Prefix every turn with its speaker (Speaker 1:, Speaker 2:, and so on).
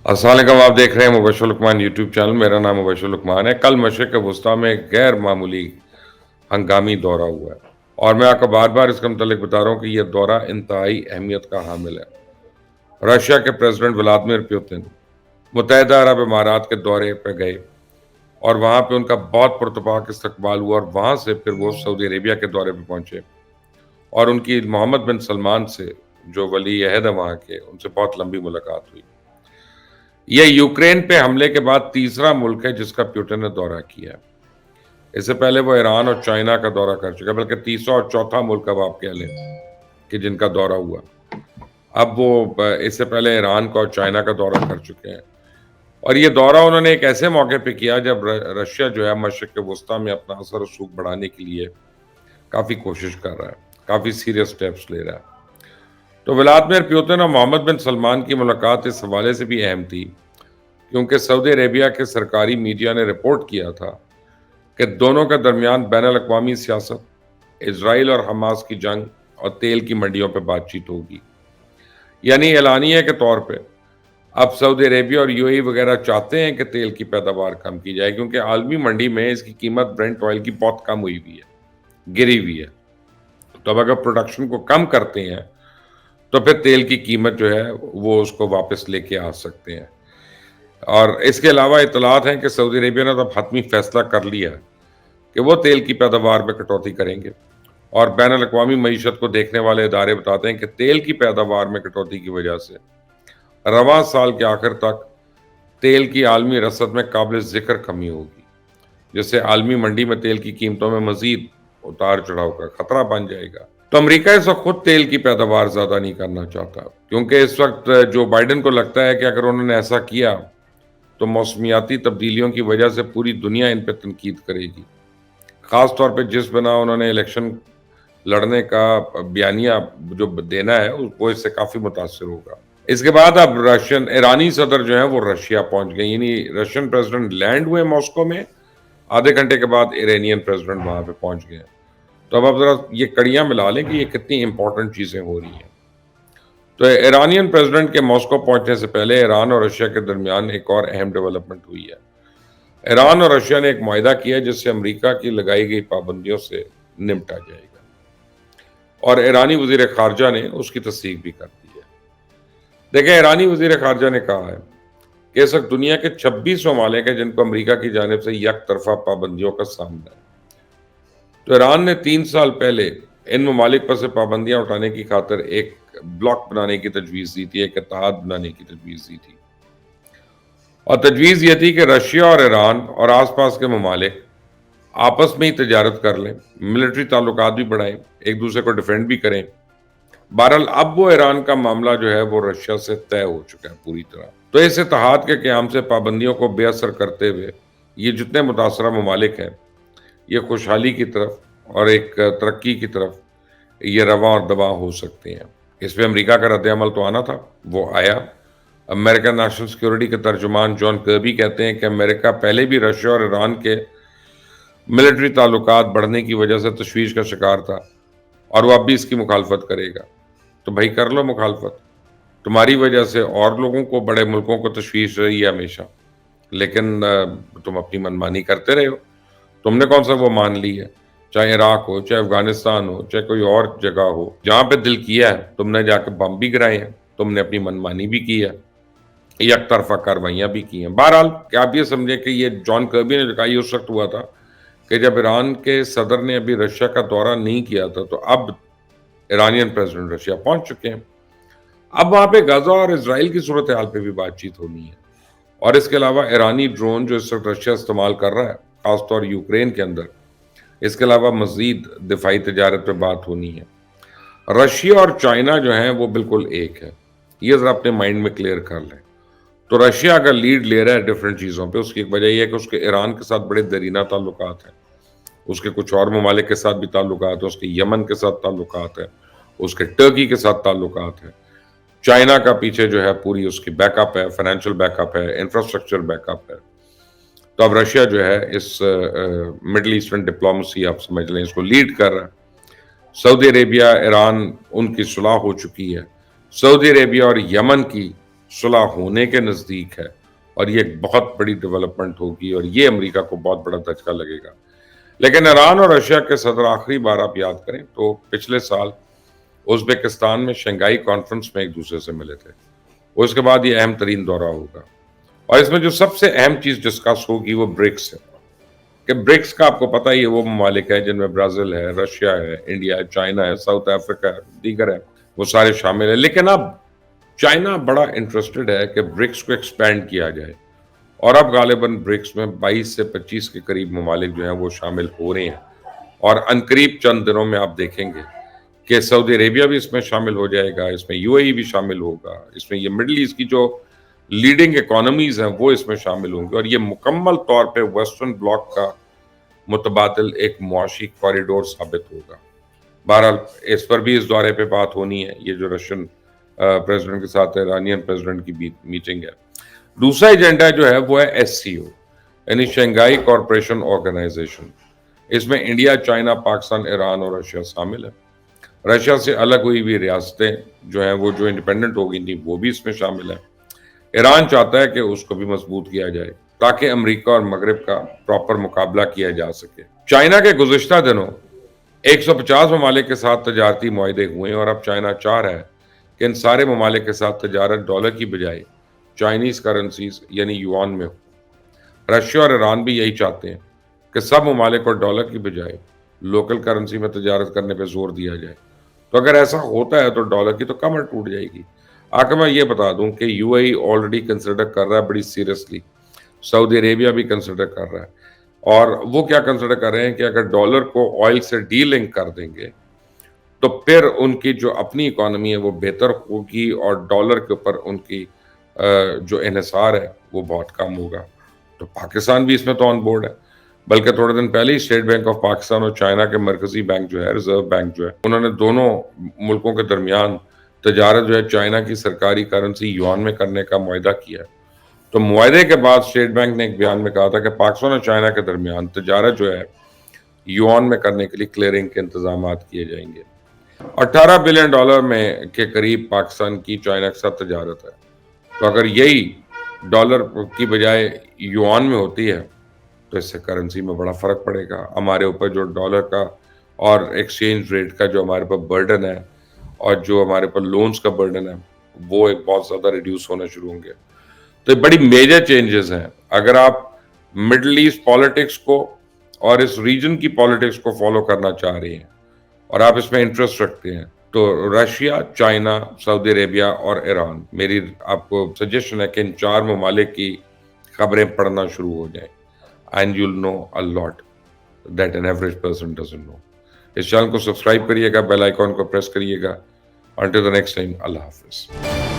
Speaker 1: السلام علیکم، آپ دیکھ رہے ہیں مبشر لقمان یوٹیوب چینل. میرا نام مبشر لقمان ہے. کل مشرق وسطیٰ میں ایک غیر معمولی ہنگامی دورہ ہوا ہے اور میں آپ کو بار بار اس کے متعلق بتا رہا ہوں کہ یہ دورہ انتہائی اہمیت کا حامل ہے. رشیا کے پریزیڈنٹ ولادیمیر پوتن متحدہ عرب امارات کے دورے پہ گئے اور وہاں پہ ان کا بہت پرتپاک استقبال ہوا، اور وہاں سے پھر وہ سعودی عربیہ کے دورے پہ پہنچے اور ان کی محمد بن سلمان سے، جو ولی عہد ہے وہاں کے، ان سے بہت لمبی ملاقات ہوئی. یہ یوکرین پہ حملے کے بعد تیسرا ملک ہے جس کا پیوٹن نے دورہ کیا ہے. اس سے پہلے وہ ایران اور چائنا کا دورہ کر چکا، بلکہ تیسرا اور چوتھا ملک اب آپ کہہ لیں کہ جن کا دورہ ہوا. اب وہ اس سے پہلے ایران کا اور چائنا کا دورہ کر چکے ہیں، اور یہ دورہ انہوں نے ایک ایسے موقع پہ کیا جب رشیا جو ہے مشرق وسطیٰ میں اپنا اثر و رسوخ بڑھانے کے لیے کافی کوشش کر رہا ہے، کافی سیریس سٹیپس لے رہا ہے. تو ولادیمیر پوتن اور محمد بن سلمان کی ملاقات اس حوالے سے بھی اہم تھی کیونکہ سعودی عربیہ کے سرکاری میڈیا نے رپورٹ کیا تھا کہ دونوں کے درمیان بین الاقوامی سیاست، اسرائیل اور حماس کی جنگ اور تیل کی منڈیوں پہ بات چیت ہوگی. یعنی اعلانیہ کے طور پہ اب سعودی عربیہ اور یو اے وغیرہ چاہتے ہیں کہ تیل کی پیداوار کم کی جائے، کیونکہ عالمی منڈی میں اس کی قیمت برنٹ آئل کی بہت کم ہوئی ہوئی ہے، گری ہوئی ہے. تو اب اگر پروڈکشن کو کم کرتے ہیں تو پھر تیل کی قیمت جو ہے وہ اس کو واپس لے کے آ سکتے ہیں. اور اس کے علاوہ اطلاعات ہیں کہ سعودی عربیہ نے تو حتمی فیصلہ کر لیا ہے کہ وہ تیل کی پیداوار میں کٹوتی کریں گے، اور بین الاقوامی معیشت کو دیکھنے والے ادارے بتاتے ہیں کہ تیل کی پیداوار میں کٹوتی کی وجہ سے رواں سال کے آخر تک تیل کی عالمی رسد میں قابل ذکر کمی ہوگی، جس سے عالمی منڈی میں تیل کی قیمتوں میں مزید اتار چڑھاؤ کا خطرہ بن جائے گا. تو امریکہ اس وقت خود تیل کی پیداوار زیادہ نہیں کرنا چاہتا، کیونکہ اس وقت جو بائیڈن کو لگتا ہے کہ اگر انہوں نے ایسا کیا تو موسمیاتی تبدیلیوں کی وجہ سے پوری دنیا ان پہ تنقید کرے گی، خاص طور پہ جس بنا انہوں نے الیکشن لڑنے کا بیانیہ جو دینا ہے وہ اس سے کافی متاثر ہوگا. اس کے بعد اب ایرانی صدر جو ہیں وہ رشیا پہنچ گئے، یعنی رشین پریزیڈنٹ لینڈ ہوئے ماسکو میں، آدھے گھنٹے کے بعد ایرانین پریزیڈنٹ وہاں پہ پہنچ گئے. تو اب آپ ذرا یہ کڑیاں ملا لیں کہ یہ کتنی امپورٹنٹ چیزیں ہو رہی ہیں. تو ایرانین پریزیڈنٹ کے ماسکو پہنچنے سے پہلے ایران اور رشیا کے درمیان ایک اور اہم ڈیولپمنٹ ہوئی ہے. ایران اور رشیا نے ایک معاہدہ کیا جس سے امریکہ کی لگائی گئی پابندیوں سے نمٹا جائے گا، اور ایرانی وزیر خارجہ نے اس کی تصدیق بھی کر دی ہے. دیکھیں، ایرانی وزیر خارجہ نے کہا ہے کہ اس وقت دنیا کے 26 ممالک ہیں جن کو امریکہ کی جانب سے یک طرفہ پابندیوں کا سامنا ہے. تو ایران نے 3 سال پہلے ان ممالک پر سے پابندیاں اٹھانے کی خاطر ایک بلاک بنانے کی تجویز دی تھی، ایک اتحاد بنانے کی تجویز دی تھی. اور تجویز یہ تھی کہ رشیا اور ایران اور آس پاس کے ممالک آپس میں ہی تجارت کر لیں، ملٹری تعلقات بھی بڑھائیں، ایک دوسرے کو ڈیفینڈ بھی کریں. بہرحال اب وہ ایران کا معاملہ جو ہے وہ رشیا سے طے ہو چکا ہے پوری طرح. تو اس اتحاد کے قیام سے پابندیوں کو بے اثر کرتے ہوئے یہ جتنے متاثرہ ممالک ہیں یہ خوشحالی کی طرف اور ایک ترقی کی طرف یہ رواں اور دواں ہو سکتے ہیں. اس پہ امریکہ کا رد عمل تو آنا تھا، وہ آیا. امریکن نیشنل سیکیورٹی کے ترجمان جان کربی کہتے ہیں کہ امریکہ پہلے بھی رشیا اور ایران کے ملٹری تعلقات بڑھنے کی وجہ سے تشویش کا شکار تھا، اور وہ اب بھی اس کی مخالفت کرے گا. تو بھائی کر لو مخالفت، تمہاری وجہ سے اور لوگوں کو، بڑے ملکوں کو تشویش رہی ہے ہمیشہ، لیکن تم اپنی منمانی کرتے رہے ہو. تم نے کون سا وہ مان لی ہے؟ چاہے عراق ہو، چاہے افغانستان ہو، چاہے کوئی اور جگہ ہو، جہاں پہ دل کیا ہے تم نے جا کے بم بھی گرائے ہیں، تم نے اپنی منمانی بھی کی ہے، یک طرفہ کاروائیاں بھی کی ہیں. بہرحال کہ آپ یہ سمجھیں کہ یہ جان کربی نے جو کہا یہ اس وقت ہوا تھا کہ جب ایران کے صدر نے ابھی رشیا کا دورہ نہیں کیا تھا، تو اب ایرانین پریزیڈنٹ رشیا پہنچ چکے ہیں. اب وہاں پہ غزہ اور اسرائیل کی صورتحال پہ بھی بات چیت ہونی ہے، اور اس کے علاوہ ایرانی ڈرون جو اس وقت رشیا استعمال کر رہا ہے خاص طور یوکرین کے اندر، اس کے علاوہ مزید دفاعی تجارت پہ بات ہونی ہے. رشیا اور چائنا جو ہیں وہ بالکل ایک ہے، یہ ذرا اپنے مائنڈ میں کلیئر کر لیں. تو رشیا اگر لیڈ لے رہا ہے ڈفرینٹ چیزوں پہ، اس کی ایک وجہ یہ ہے کہ اس کے ایران کے ساتھ بڑے دیرینہ تعلقات ہیں، اس کے کچھ اور ممالک کے ساتھ بھی تعلقات ہیں، اس کے یمن کے ساتھ تعلقات ہیں، اس کے ٹرکی کے ساتھ تعلقات ہیں. چائنا کا پیچھے جو ہے پوری اس کی بیک اپ ہے، فائنینشیل بیک اپ ہے، انفراسٹرکچر بیک اپ ہے. تو اب رشیا جو ہے اس مڈل ایسٹرن ڈپلومیسی آپ سمجھ لیں اس کو لیڈ کر رہا ہے. سعودی عربیہ ایران ان کی صلح ہو چکی ہے، سعودی عربیہ اور یمن کی صلح ہونے کے نزدیک ہے اور یہ ایک بہت بڑی ڈیولپمنٹ ہوگی اور یہ امریکہ کو بہت بڑا دھچکا لگے گا. لیکن ایران اور رشیا کے صدر آخری بار آپ یاد کریں تو پچھلے سال ازبکستان میں شنگھائی کانفرنس میں ایک دوسرے سے ملے تھے. اس کے بعد یہ اہم ترین دورہ ہوگا اور اس میں جو سب سے اہم چیز ڈسکس ہوگی وہ برکس ہے کہ برکس کا آپ کو پتہ ہی ہے وہ ممالک ہیں جن میں برازیل ہے، رشیا ہے، انڈیا ہے، چائنا ہے، ساؤتھ افریقہ ہے، دیگر ہے، وہ سارے شامل ہیں. لیکن اب چائنا بڑا انٹرسٹڈ ہے کہ برکس کو ایکسپینڈ کیا جائے اور اب غالباً برکس میں 22 سے 25 کے قریب ممالک جو ہیں وہ شامل ہو رہے ہیں اور عنقریب چند دنوں میں آپ دیکھیں گے کہ سعودی عربیہ بھی اس میں شامل ہو جائے گا، اس میں یو اے ای بھی شامل ہوگا، اس میں یہ مڈل ایسٹ کی جو لیڈنگ اکانومیز ہیں وہ اس میں شامل ہوں گے اور یہ مکمل طور پہ ویسٹرن بلاک کا متبادل ایک معاشی کوریڈور ثابت ہوگا. بہرحال اس پر بھی اس دورے پہ بات ہونی ہے، یہ جو رشین پریزیڈنٹ کے ساتھ ایرانین پریزیڈنٹ کی میٹنگ ہے. دوسرا ایجنڈا جو ہے وہ ہے ایس سی او یعنی شنگھائی کارپوریشن آرگنائزیشن. اس میں انڈیا، چائنا، پاکستان، ایران اور رشیا شامل ہے. رشیا سے الگ ہوئی ہوئی ریاستیں جو ہیں وہ جو انڈیپینڈنٹ ہو گئی تھیں وہ بھی اس میں شامل ہیں. ایران چاہتا ہے کہ اس کو بھی مضبوط کیا جائے تاکہ امریکہ اور مغرب کا پراپر مقابلہ کیا جا سکے. چائنا کے گزشتہ دنوں 150 ممالک کے ساتھ تجارتی معاہدے ہوئے ہیں اور اب چائنا چاہ رہا ہے کہ ان سارے ممالک کے ساتھ تجارت ڈالر کی بجائے چائنیز کرنسیز یعنی یوان میں ہو. رشیا اور ایران بھی یہی چاہتے ہیں کہ سب ممالک کو ڈالر کی بجائے لوکل کرنسی میں تجارت کرنے پہ زور دیا جائے. تو اگر ایسا ہوتا ہے تو ڈالر کی تو کمر ٹوٹ جائے گی. آخر میں یہ بتا دوں کہ you a E already consider کر رہا ہے بڑی سیریسلی، سعودی عربیہ بھی کنسیڈر کر رہا ہے اور وہ کیا کنسیڈر کر رہے ہیں کہ اگر ڈالر کو آئل سے ڈی لنک کر دیں گے تو پھر ان کی جو اپنی اکانومی ہے وہ بہتر ہوگی اور ڈالر کے اوپر ان کی جو انحصار ہے وہ بہت کم ہوگا. تو پاکستان بھی اس میں تو آن بورڈ ہے، بلکہ تھوڑے دن پہلے ہی اسٹیٹ بینک آف پاکستان اور چائنا کے مرکزی بینک جو ہے ریزرو بینک جو ہے انہوں نے دونوں ملکوں کے درمیان تجارت جو ہے چائنا کی سرکاری کرنسی یوان میں کرنے کا معاہدہ کیا ہے. تو معاہدے کے بعد اسٹیٹ بینک نے ایک بیان میں کہا تھا کہ پاکستان اور چائنا کے درمیان تجارت جو ہے یوان میں کرنے کے لیے کلیئرنگ کے انتظامات کیے جائیں گے. $18 بلین میں کے قریب پاکستان کی چائنا کے ساتھ تجارت ہے. تو اگر یہی ڈالر کی بجائے یوان میں ہوتی ہے تو اس سے کرنسی میں بڑا فرق پڑے گا. ہمارے اوپر جو ڈالر کا اور ایکسچینج ریٹ کا جو ہمارے پر برڈن ہے اور جو ہمارے پر لونز کا برڈن ہے وہ ایک بہت زیادہ ریڈیوس ہونا شروع ہوں گے. تو یہ بڑی میجر چینجز ہیں. اگر آپ مڈل ایسٹ پالیٹکس کو اور اس ریجن کی پالیٹکس کو فالو کرنا چاہ رہے ہیں اور آپ اس میں انٹرسٹ رکھتے ہیں تو رشیا، چائنا، سعودی عربیہ اور ایران، میری آپ کو سجیشن ہے کہ ان 4 ممالک کی خبریں پڑھنا شروع ہو جائیں and you'll know a lot that an average person doesn't know. اس چینل کو سبسکرائب کریے گا، بیل آئیکن کو پریس کریے گا. Until the next time, اللہ حافظ.